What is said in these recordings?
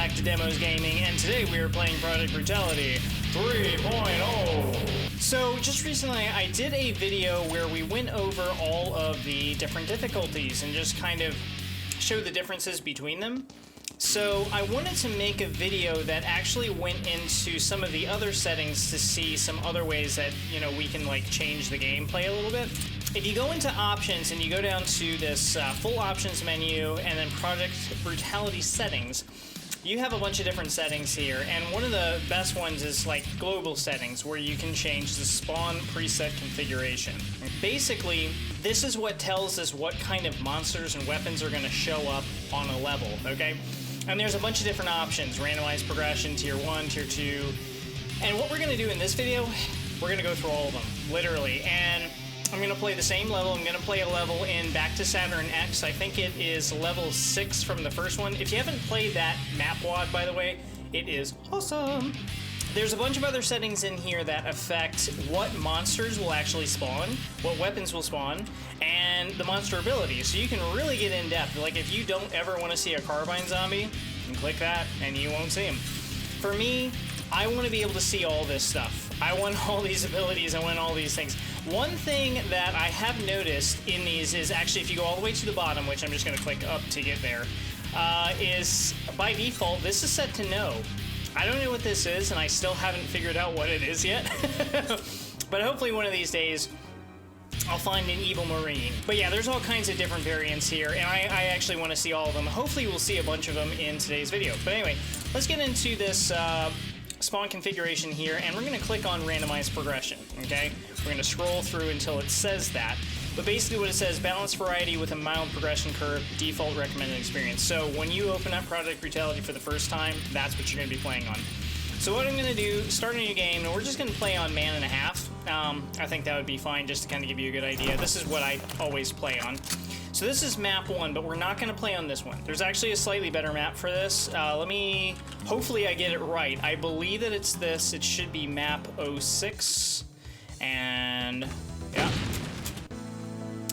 back to Demos Gaming, and today we are playing Project Brutality 3.0. So, just recently I did a video where we went over all of the different difficulties and just kind of showed the differences between them. So, I wanted to make a video that actually went into some of the other settings to see some other ways that, you know, we can, like, change the gameplay a little bit. If you go into options and you go down to this full options menu and then Project Brutality settings, you have a bunch of different settings here, and one of the best ones is like global settings, where you can change the spawn preset configuration. Basically, this is what tells us what kind of monsters and weapons are going to show up on a level, okay? And there's a bunch of different options: randomized progression, tier 1, tier 2. And what we're going to do in this video, we're going to go through all of them, literally. And I'm going to play the same level. I'm going to play a level in Back to Saturn X. I think it is level 6 from the first one. If you haven't played that map wad, by the way, it is awesome. There's a bunch of other settings in here that affect what monsters will actually spawn, what weapons will spawn, and the monster abilities. So you can really get in depth. Like, if you don't ever want to see a carbine zombie, you can click that and you won't see him. For me, I want to be able to see all this stuff. I want all these abilities, I want all these things. One thing that I have noticed in these is actually, if you go all the way to the bottom, which I'm just going to click up to get there, is by default, this is set to no. I don't know what this is, and I still haven't figured out what it is yet. But hopefully one of these days, I'll find an evil marine. But yeah, there's all kinds of different variants here, and I actually want to see all of them. Hopefully we'll see a bunch of them in today's video. But anyway, let's get into this spawn configuration here, and we're going to click on randomized progression, okay? We're going to scroll through until it says that. But basically what it says, balanced variety with a mild progression curve, default recommended experience. So when you open up Project Brutality for the first time, that's what you're going to be playing on. So what I'm going to do, start a new game, and we're just going to play on man and a half. I think that would be fine, just to kind of give you a good idea. This is what I always play on. So this is map 1, but we're not going to play on this one. There's actually a slightly better map for this. Hopefully I get it right. I believe that it's this. It should be map 06. And, yeah.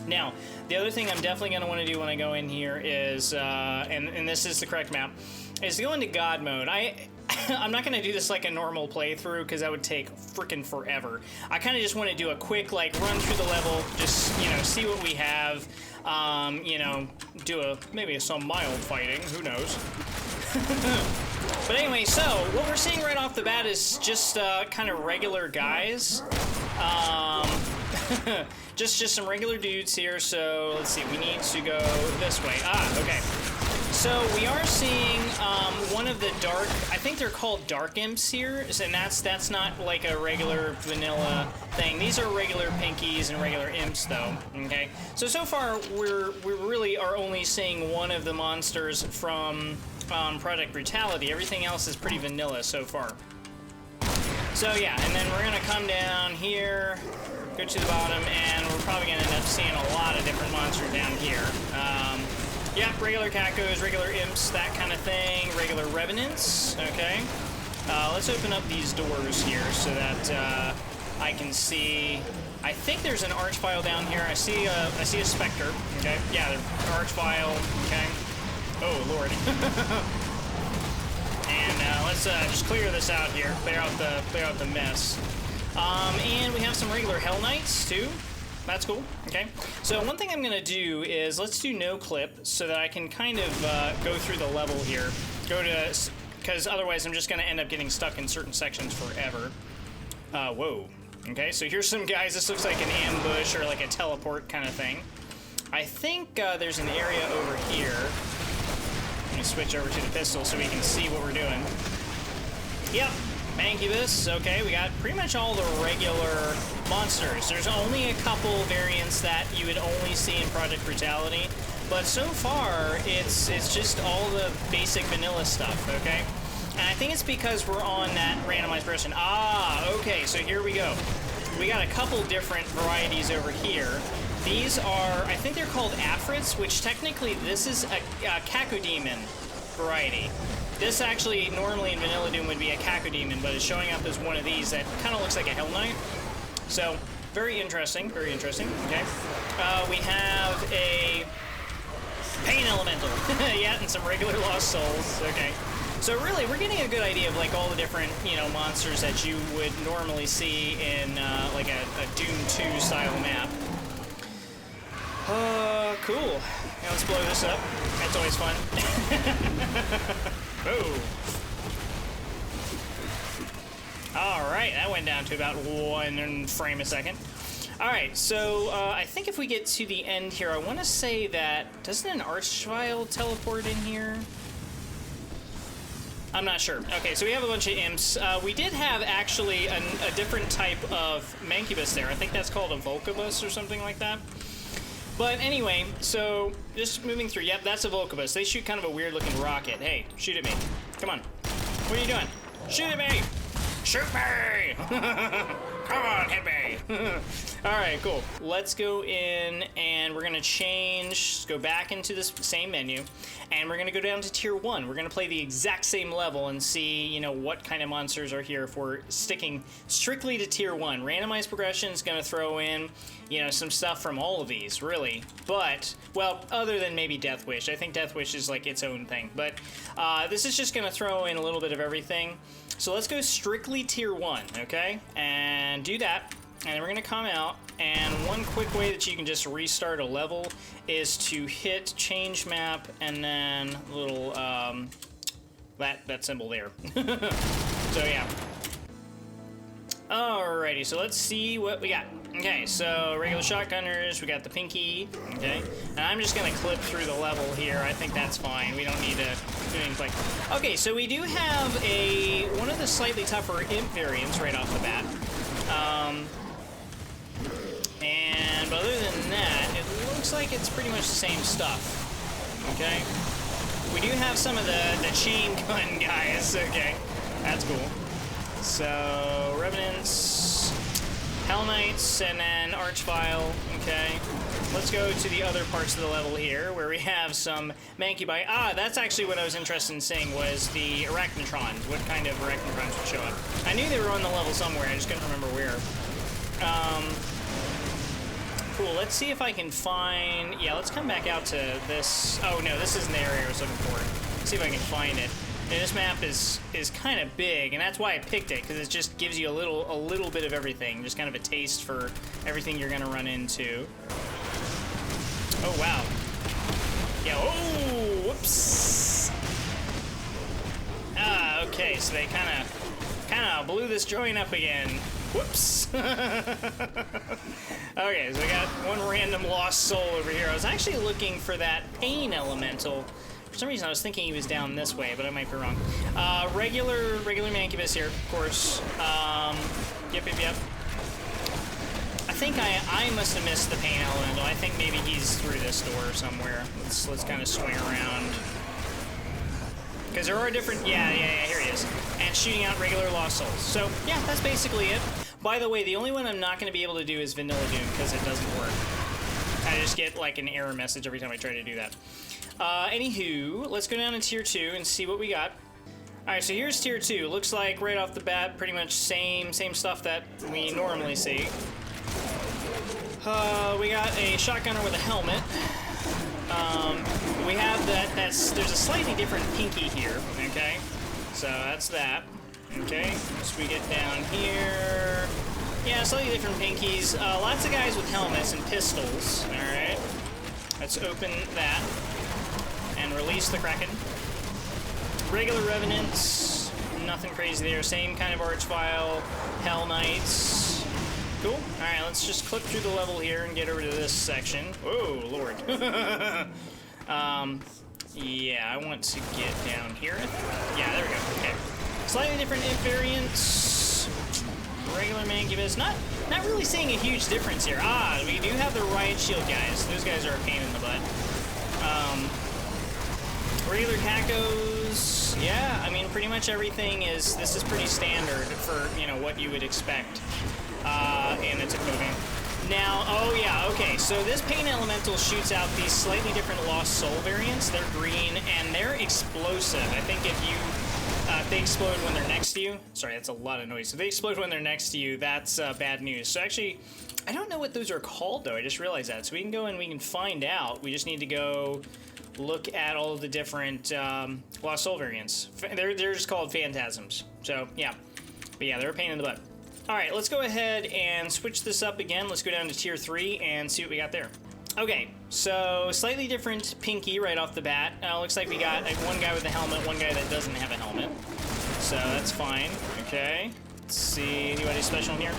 Now, the other thing I'm definitely going to want to do when I go in here is, and this is the correct map, is to go into God mode. I'm not going to do this like a normal playthrough, because that would take freaking forever. I kind of just want to do a quick, like, run through the level, just, you know, see what we have, you know, do maybe some mild fighting, who knows. But anyway, so, what we're seeing right off the bat is just, kind of regular guys. Just some regular dudes here, so, let's see, we need to go this way. Okay. So we are seeing one of the dark, I think they're called dark imps here, and that's not like a regular vanilla thing. These are regular pinkies and regular imps, though. Okay. So far we really are only seeing one of the monsters from Project Brutality. Everything else is pretty vanilla so far. So yeah, and then we're gonna come down here, go to the bottom, and we're probably gonna end up seeing a lot of different monsters down here. Yeah, regular cacos, regular imps, that kind of thing, regular revenants, okay. Let's open up these doors here so that I can see. I think there's an archvile down here. I see a specter, okay. Yeah, the archvile, okay. Oh, Lord. And let's just clear this out here, clear out the mess. And we have some regular Hell Knights, too. That's cool. Okay. So one thing I'm going to do is, let's do no clip so that I can kind of go through the level here. Because otherwise I'm just going to end up getting stuck in certain sections forever. Whoa. Okay, so here's some guys. This looks like an ambush or like a teleport kind of thing. I think there's an area over here. Let me switch over to the pistol so we can see what we're doing. Yep. Mancubus, okay, we got pretty much all the regular monsters. There's only a couple variants that you would only see in Project Brutality, but so far, it's just all the basic vanilla stuff, okay? And I think it's because we're on that randomized progression. Okay, so here we go. We got a couple different varieties over here. These are, I think they're called Afrits, which technically this is a Cacodemon variety. This actually, normally in Vanilla Doom, would be a Cacodemon, but it's showing up as one of these that kind of looks like a Hell Knight. So, very interesting, okay. We have a Pain Elemental, yeah, and some regular Lost Souls, okay. So really, we're getting a good idea of like all the different, you know, monsters that you would normally see in like a Doom 2 style map. Cool. Now let's blow this up. That's always fun. Oh. All right, that went down to about 1 frame a second. All right, so I think if we get to the end here, I want to say that, doesn't an Archvile teleport in here? I'm not sure. Okay, so we have a bunch of imps. We did have actually a different type of Mancubus there. I think that's called a Volcubus or something like that. But anyway, so just moving through. Yep, that's a Volcubus. They shoot kind of a weird looking rocket. Hey, shoot at me. Come on. What are you doing? Shoot at me! Shoot me! Come on, hit me! Alright, cool. Let's go in and we're gonna change, go back into this same menu, and we're gonna go down to tier 1. We're gonna play the exact same level and see, you know, what kind of monsters are here if we're sticking strictly to tier 1. Randomized progression is gonna throw in, you know, some stuff from all of these, really. But, well, other than maybe Death Wish. I think Death Wish is like its own thing. But this is just gonna throw in a little bit of everything. So let's go strictly tier 1, okay? And do that, and we're gonna come out, and one quick way that you can just restart a level is to hit change map, and then a little, that symbol there. So yeah. Alrighty, so let's see what we got. Okay, so regular shotgunners, we got the pinky, okay? And I'm just gonna clip through the level here. I think that's fine. We don't need to do anything like... Okay, so we do have one of the slightly tougher imp variants right off the bat. And other than that, it looks like it's pretty much the same stuff, okay? We do have some of the chain gun guys, okay? That's cool. So, Revenants, Hell Knights, and then Archvile, okay? Let's go to the other parts of the level here, where we have some Mancubi. Ah, that's actually what I was interested in seeing, was the Arachnotrons. What kind of Arachnotrons would show up. I knew they were on the level somewhere, I just couldn't remember where. Cool, let's see if I can find... Yeah, let's come back out to this... Oh, no, this isn't the area I was looking for. Let's see if I can find it. And this map is kind of big, and that's why I picked it, because it just gives you a little bit of everything, just kind of a taste for everything you're gonna run into. Oh wow! Yeah. Oh, whoops! Ah, okay. So they kind of blew this joint up again. Whoops! Okay, so we got one random lost soul over here. I was actually looking for that pain elemental. For some reason, I was thinking he was down this way, but I might be wrong. Regular Mancubus here, of course. Yep. I think I must have missed the pain elemental. I think maybe he's through this door somewhere. Let's kind of swing around. Because there are different... Yeah, here he is. And shooting out regular lost souls. So, yeah, that's basically it. By the way, the only one I'm not going to be able to do is Vanilla Doom, because it doesn't work. I just get, like, an error message every time I try to do that. Anywho, let's go down to tier 2 and see what we got. Alright, so here's tier 2. Looks like right off the bat, pretty much same stuff that we normally see. We got a shotgunner with a helmet. We have there's a slightly different pinky here, okay? So that's that. Okay, so we get down here. Yeah, slightly different pinkies. Lots of guys with helmets and pistols, alright? Let's open that. And release the Kraken. Regular Revenants, nothing crazy there. Same kind of Archvile, Hell Knights. Cool. Alright, let's just clip through the level here and get over to this section. Oh, Lord. Yeah, I want to get down here. Yeah, there we go. Okay. Slightly different imp variants. Regular Mancubus. Not really seeing a huge difference here. Ah, we do have the Riot Shield guys. Those guys are a pain in the butt. Regular Cacos, yeah, I mean, pretty much everything this is pretty standard for, you know, what you would expect in a typical game. Now, oh yeah, okay, so this Pain Elemental shoots out these slightly different Lost Soul variants. They're green, and they're explosive. I think if they explode when they're next to you, sorry, that's a lot of noise. If they explode when they're next to you, that's bad news. So actually, I don't know what those are called, though. I just realized that. So we can go and we can find out. We just need to go look at all of the different Lost Soul variants. They're just called Phantasms. So, yeah. But yeah, they're a pain in the butt. Alright, let's go ahead and switch this up again. Let's go down to tier 3 and see what we got there. Okay, so slightly different Pinky right off the bat. Looks like we got one guy with a helmet, one guy that doesn't have a helmet. So that's fine. Okay. Let's see, anybody special in here?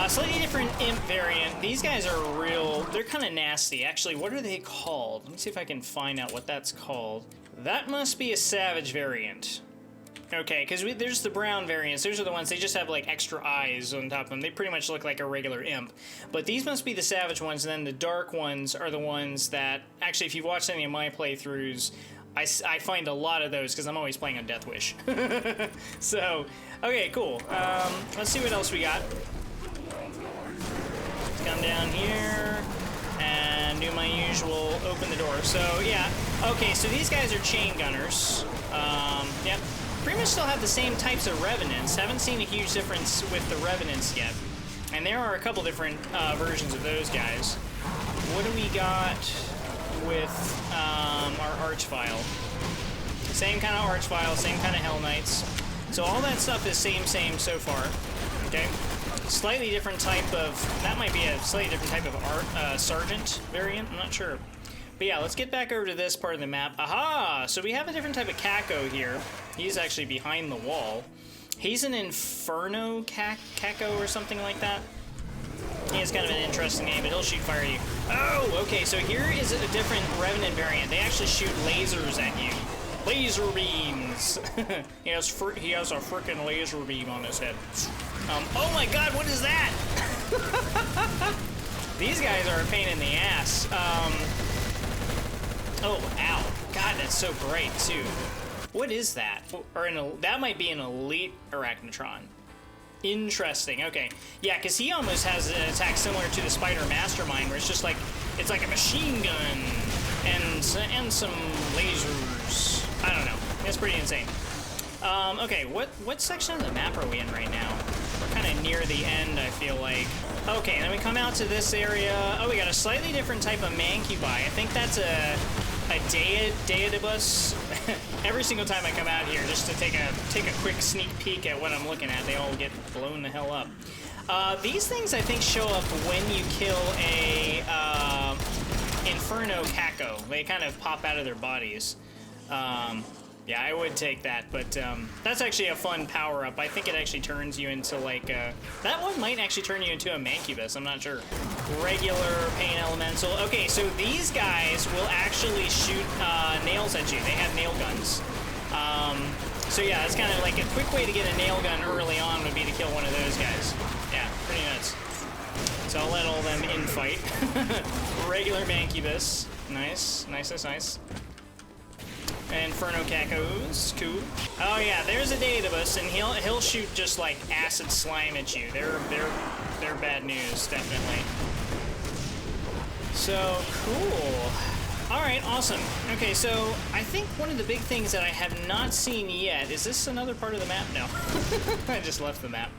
Slightly different Imp variant. These guys are real, they're kind of nasty. Actually, what are they called? Let me see if I can find out what that's called. That must be a Savage variant. Okay, because there's the brown variants. Those are the ones, they just have like extra eyes on top of them. They pretty much look like a regular imp. But these must be the Savage ones, and then the dark ones are the ones that, actually, if you've watched any of my playthroughs, I find a lot of those because I'm always playing on Death Wish. So, okay, cool. Let's see what else we got. Let's come down here and do my usual open the door. So, yeah. Okay, so these guys are chain gunners. Yep. Pretty much still have the same types of Revenants. Haven't seen a huge difference with the Revenants yet. And there are a couple different versions of those guys. What do we got with our Archvile? Same kind of Archvile, same kind of Hell Knights. So all that stuff is same so far. Okay. Slightly different type of, that might be a slightly different type of Sergeant variant, I'm not sure. But yeah, let's get back over to this part of the map. Aha! So we have a different type of Kako here. He's actually behind the wall. He's an Inferno Kako or something like that. He has kind of an interesting name, but he'll shoot fire at you. Oh, okay, so here is a different Revenant variant. They actually shoot lasers at you. Laser beams! he has a frickin' laser beam on his head. Oh my god, what is that? These guys are a pain in the ass. Oh, ow. God, that's so bright, too. What is that? Or that might be an elite Arachnotron. Interesting, okay. Yeah, because he almost has an attack similar to the Spider Mastermind, where it's just like, it's like a machine gun and some lasers. I don't know. It's pretty insane. Okay, what section of the map are we in right now? We're kind of near the end, I feel like. Okay, then we come out to this area. Oh, we got a slightly different type of Mancubi. I think that's a Deidibus. Every single time I come out here, just to take a quick sneak peek at what I'm looking at, they all get blown the hell up. These things, I think, show up when you kill a Inferno Kako. They kind of pop out of their bodies. Yeah, I would take that, but that's actually a fun power-up. I think it actually turns you into, like, that one might actually turn you into a Mancubus, I'm not sure. Regular Pain Elemental. Okay, so these guys will actually shoot nails at you. They have nail guns. So yeah, that's kind of like a quick way to get a nail gun early on would be to kill one of those guys. Yeah, pretty nuts. So I'll let all them infight. Regular Mancubus. Nice, nice, nice, nice. Inferno Kakos, cool. Oh yeah, there's a Deidibus, and he'll shoot just like acid slime at you. They're bad news, definitely. So cool. All right, awesome. Okay, so I think one of the big things that I have not seen yet is this another part of the map? No, I just left the map.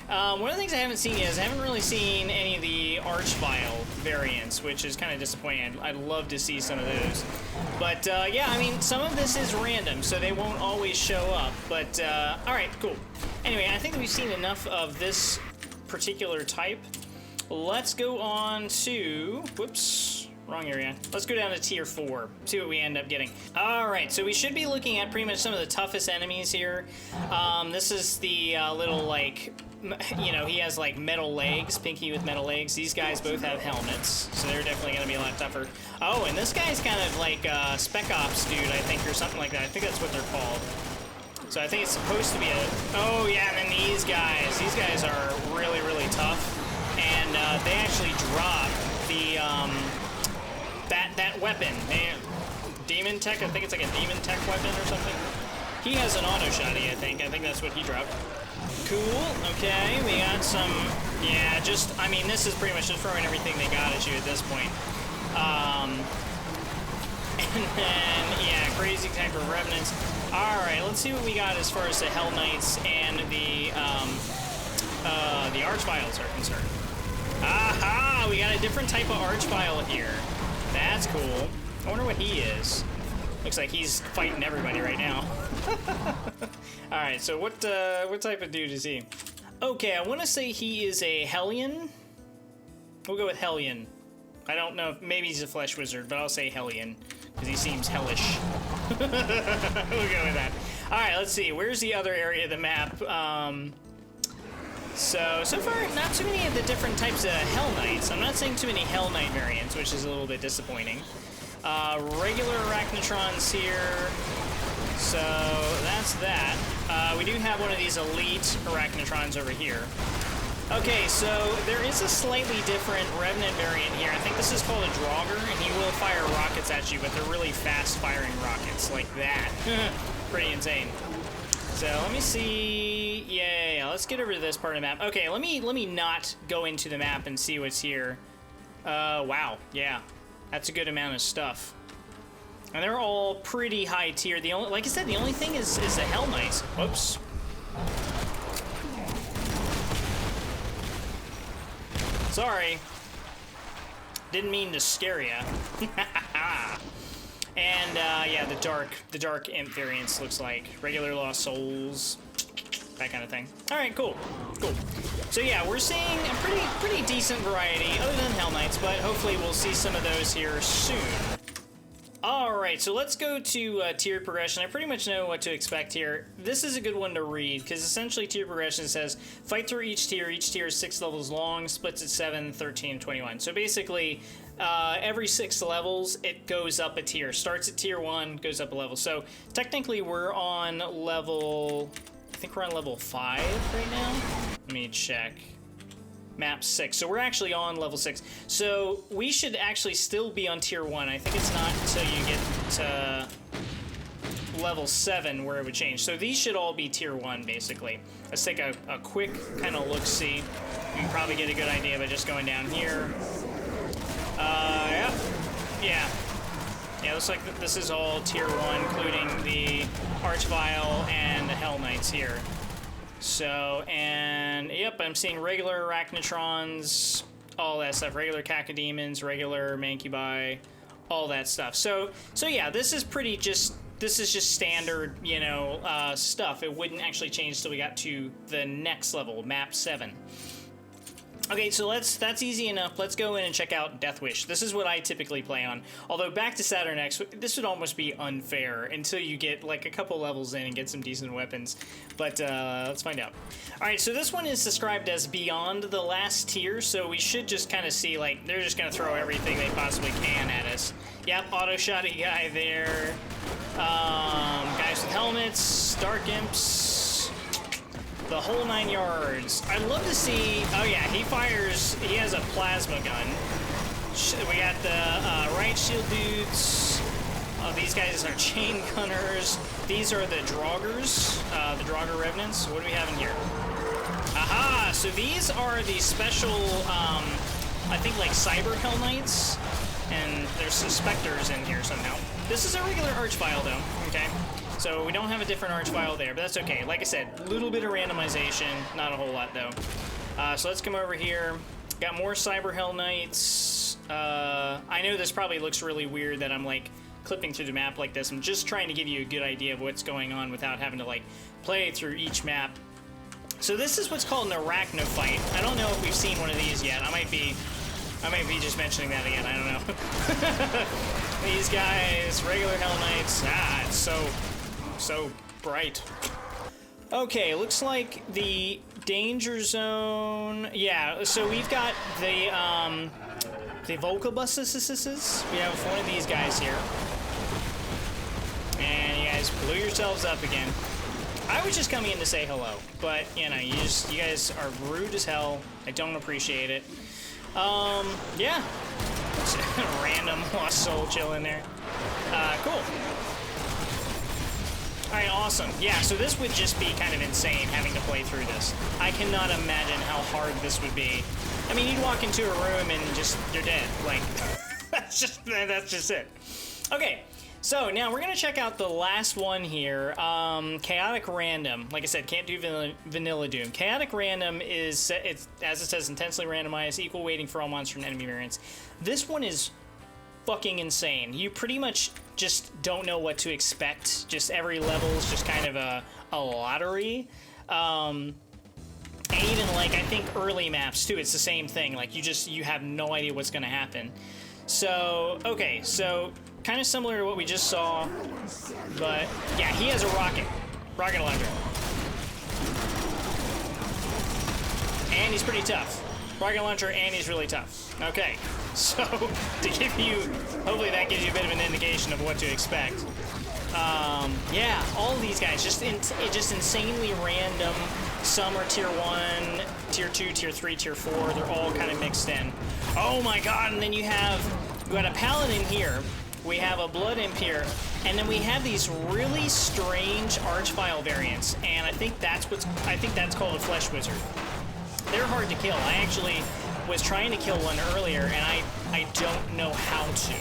One of the things I haven't seen yet is I haven't really seen any of the Archvile variants, which is kind of disappointing. I'd love to see some of those. But, yeah, I mean, some of this is random, so they won't always show up. But, alright, cool. Anyway, I think that we've seen enough of this particular type. Let's go on to... Whoops. Wrong area. Let's go down to tier 4, see what we end up getting. Alright, so we should be looking at pretty much some of the toughest enemies here. This is the little, like... You know, he has like metal legs, Pinky with metal legs. These guys both have helmets, so they're definitely going to be a lot tougher. Oh, and this guy's kind of like Spec Ops dude, I think, or something like that. I think that's what they're called. So I think it's supposed to be a... Oh, yeah, and then these guys are really, really tough. And they actually drop the, that weapon. Demon Tech, I think it's like a Demon Tech weapon or something. He has an auto shotty, I think. I think that's what he dropped. Cool, okay, we got some, yeah, just, I mean, this is pretty much just throwing everything they got at you at this point. And then, yeah, crazy type of Revenants. Alright, let's see what we got as far as the Hell Knights and the Archviles are concerned. Aha! We got a different type of Archvile here. That's cool. I wonder what he is. Looks like he's fighting everybody right now. Alright, so what type of dude is he? Okay, I want to say he is a Hellion. We'll go with Hellion. I don't know if maybe he's a flesh wizard, but I'll say Hellion because he seems hellish. We'll go with that. Alright, let's see. Where's the other area of the map? So far, not too many of the different types of Hell Knights. I'm not seeing too many Hell Knight variants, which is a little bit disappointing. Regular Arachnotrons here. So that's that. We do have one of these elite Arachnotrons over here. Okay, so there is a slightly different Revenant variant here. I think this is called a Draugr, and he will fire rockets at you, but they're really fast-firing rockets, like that. Pretty insane. So let me see. Yeah, let's get over to this part of the map. Okay, let me not go into the map and see what's here. Wow, yeah, that's a good amount of stuff, and they're all pretty high tier. The only, like I said, the only thing is the Hell Knights. Whoops. Sorry. Didn't mean to scare ya. And yeah, the dark imp variants looks like regular Lost Souls, that kind of thing. All right, cool. So yeah, we're seeing a pretty decent variety, other than Hell Knights, but hopefully we'll see some of those here soon. All right, so let's go to tier progression. I pretty much know what to expect here. This is a good one to read, because essentially tier progression says, fight through each tier. Each tier is 6 levels long, splits at 7, 13, 21. So basically, every 6 levels, it goes up a tier. Starts at tier 1, goes up a level. So technically, we're on level, I think we're on level 5 right now. Let me check. Map 6. So we're actually on level 6. So we should actually still be on tier 1. I think it's not until you get to level 7 where it would change. So these should all be tier 1, basically. Let's take a quick kind of look-see. You can probably get a good idea by just going down here. Yeah, looks like this is all tier 1, including the Archvile and the Hell Knights here. So, and yep, I'm seeing regular Arachnotrons, all that stuff, regular Cacodemons, regular Mancubi, all that stuff. So yeah, this is just standard, you know, stuff. It wouldn't actually change till we got to the next level, map 7. Okay, so that's easy enough. Let's go in and check out Death Wish. This is what I typically play on. Although back to Saturn X, this would almost be unfair until you get like a couple levels in and get some decent weapons. But let's find out. All right, so this one is described as beyond the last tier, so we should just kind of see, like, they're just gonna throw everything they possibly can at us. Yep, auto-shotty guy there. Guys with helmets, dark imps. The whole 9 yards. I'd love to see. Oh yeah, he has a plasma gun. We got the right shield dudes. These guys are chain gunners. These are the Draugrs, the Draugr revenants. What do we have in here? Aha! So these are the special, I think like Cyber Hell Knights, and there's Spectres in here somehow. This is a regular Archvile though. Okay. So we don't have a different Archvile there, but that's okay. Like I said, a little bit of randomization, not a whole lot though. So let's come over here. Got more Cyber Hell Knights. I know this probably looks really weird that I'm like clipping through the map like this. I'm just trying to give you a good idea of what's going on without having to like play through each map. So this is what's called an Arachnophyte. I don't know if we've seen one of these yet. I might be just mentioning that again. I don't know. These guys, regular Hell Knights. Ah, it's so bright. Okay, looks like the danger zone. Yeah, so we've got the Volcabuses. We have one of these guys here. And you guys blew yourselves up again. I was just coming in to say hello, but you know, you guys are rude as hell. I don't appreciate it. Yeah. Random lost soul chilling there. Cool. Alright, awesome. Yeah, so this would just be kind of insane having to play through this. I cannot imagine how hard this would be. I mean, you'd walk into a room and just, you're dead. Like, that's just it. Okay, so now we're going to check out the last one here. Chaotic Random. Like I said, can't do Vanilla Doom. Chaotic Random is, as it says, intensely randomized, equal weighting for all monster and enemy variants. This one is fucking insane. You pretty much just don't know what to expect. Just every level is just kind of a lottery. And even like, I think early maps too, it's the same thing. Like you have no idea what's gonna happen. So, okay, so kind of similar to what we just saw, but yeah, he has a rocket launcher. And he's pretty tough. Rocket launcher, and he's really tough. Okay, so to give you, hopefully that gives you a bit of an indication of what to expect. Yeah, all of these guys, just insanely random. Some are tier 1, tier 2, tier 3, tier 4. They're all kind of mixed in. Oh my god, and then you got a paladin here. We have a blood imp here. And then we have these really strange archvile variants. And I think that's called a flesh wizard. They're hard to kill. I actually was trying to kill one earlier, and I don't know how to.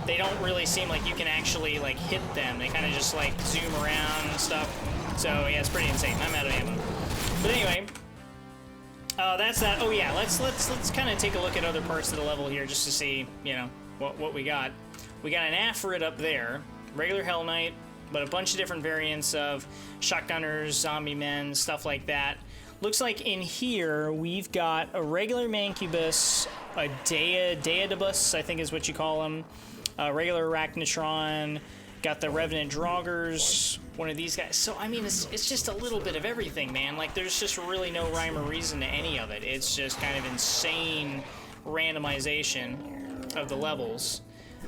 They don't really seem like you can actually like hit them. They kind of just like zoom around and stuff. So yeah, it's pretty insane. I'm out of ammo. But anyway, that's that. Oh yeah, let's kind of take a look at other parts of the level here just to see, you know, what we got. We got an Afrit up there, regular Hell Knight, but a bunch of different variants of shotgunners, zombie men, stuff like that. Looks like in here we've got a regular Mancubus, a Daedalus, I think is what you call them, a regular Arachnotron, got the Revenant Draugrs, one of these guys. So I mean, it's just a little bit of everything, man. Like there's just really no rhyme or reason to any of it. It's just kind of insane randomization of the levels.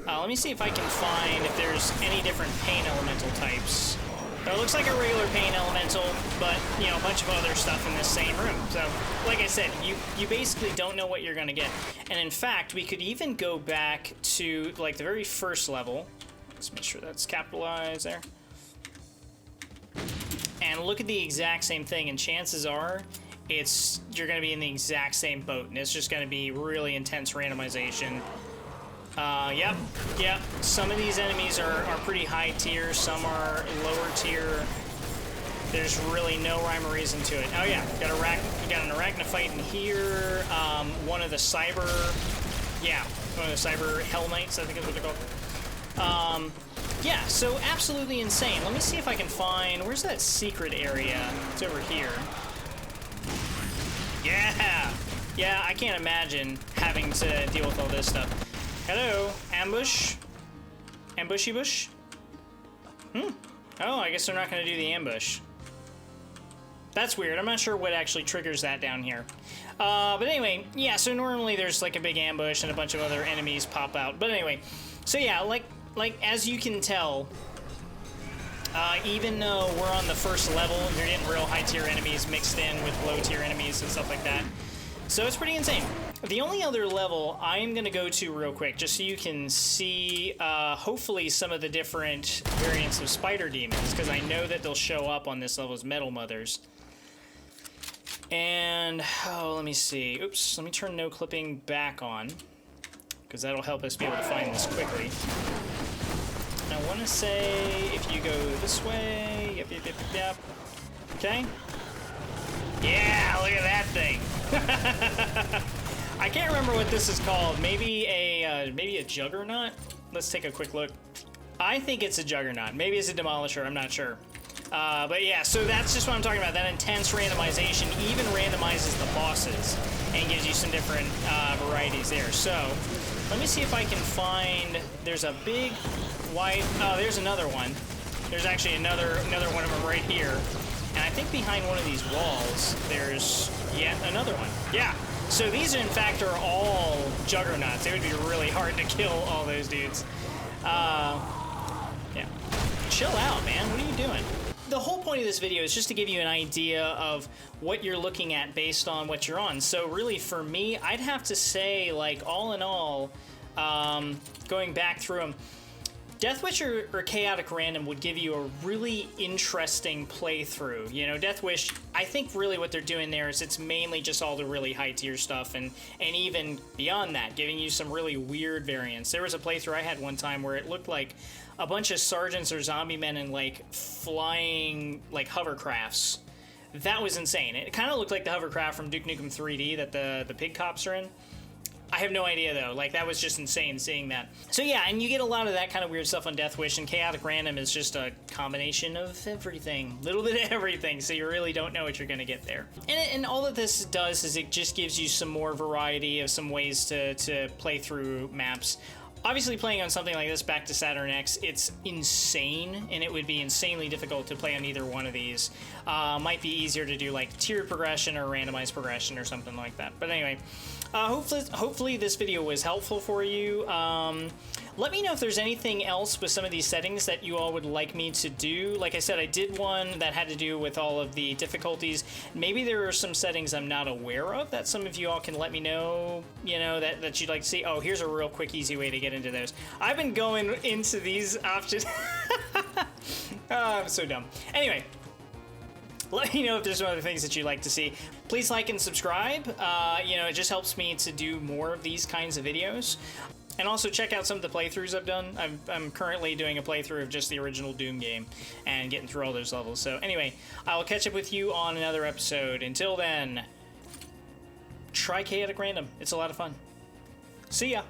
Let me see if I can find if there's any different pain elemental types. It looks like a regular pain elemental, but, you know, a bunch of other stuff in this same room. So, like I said, you basically don't know what you're going to get. And in fact, we could even go back to, like, the very first level. Let's make sure that's capitalized there. And look at the exact same thing, and chances are you're going to be in the exact same boat, and it's just going to be really intense randomization. Yep. Some of these enemies are pretty high tier, some are lower tier. There's really no rhyme or reason to it. Oh yeah, got an Arachnophyte in here. One of the cyber Hell Knights, I think is what they're called. Yeah, so absolutely insane. Let me see if I can find, where's that secret area? It's over here. Yeah, I can't imagine having to deal with all this stuff. Hello, ambush? Ambushy bush? Oh, I guess they're not going to do the ambush. That's weird. I'm not sure what actually triggers that down here. But anyway, yeah, so normally there's like a big ambush and a bunch of other enemies pop out. But anyway, so yeah, like as you can tell, even though we're on the first level, you're getting real high-tier enemies mixed in with low-tier enemies and stuff like that. So it's pretty insane. The only other level I'm going to go to real quick, just so you can see, hopefully, some of the different variants of spider demons, because I know that they'll show up on this level as Metal Mothers. And, let me see. Oops, let me turn no clipping back on, because that'll help us be able to find this quickly. And I want to say, if you go this way, yep. Okay. Yeah, look at that thing. I can't remember what this is called. Maybe a Juggernaut? Let's take a quick look. I think it's a Juggernaut. Maybe it's a Demolisher. I'm not sure. But yeah, so that's just what I'm talking about. That intense randomization even randomizes the bosses and gives you some different varieties there. So let me see if I can find. There's a big white. Oh, there's another one. There's actually another one of them right here. And I think behind one of these walls, there's yet another one. Yeah. So these, in fact, are all Juggernauts. It would be really hard to kill all those dudes. Yeah. Chill out, man. What are you doing? The whole point of this video is just to give you an idea of what you're looking at based on what you're on. So really, for me, I'd have to say, like, all in all, going back through them, Deathwish or Chaotic Random would give you a really interesting playthrough. You know, Deathwish, I think really what they're doing there is it's mainly just all the really high tier stuff, and even beyond that, giving you some really weird variants. There was a playthrough I had one time where it looked like a bunch of sergeants or zombie men in like flying like hovercrafts. That was insane. It kind of looked like the hovercraft from Duke Nukem 3D that the pig cops are in. I have no idea though. Like, that was just insane seeing that. So yeah, and you get a lot of that kind of weird stuff on Death Wish, and Chaotic Random is just a combination of everything, little bit of everything. So you really don't know what you're gonna get there. And all that this does is it just gives you some more variety of some ways to play through maps. Obviously, playing on something like this back to Saturn X, it's insane, and it would be insanely difficult to play on either one of these. Might be easier to do like tiered progression or randomized progression or something like that. But anyway, hopefully this video was helpful for you. Let me know if there's anything else with some of these settings that you all would like me to do. Like I said, I did one that had to do with all of the difficulties. Maybe there are some settings I'm not aware of that some of you all can let me know, you know, that you'd like to see. Oh, here's a real quick, easy way to get into those. I've been going into these options. I'm so dumb. Anyway, let me know if there's some other things that you'd like to see. Please like and subscribe. You know, it just helps me to do more of these kinds of videos. And also check out some of the playthroughs I've done. I'm currently doing a playthrough of just the original Doom game and getting through all those levels. So anyway, I'll catch up with you on another episode. Until then, try Chaotic Random. It's a lot of fun. See ya!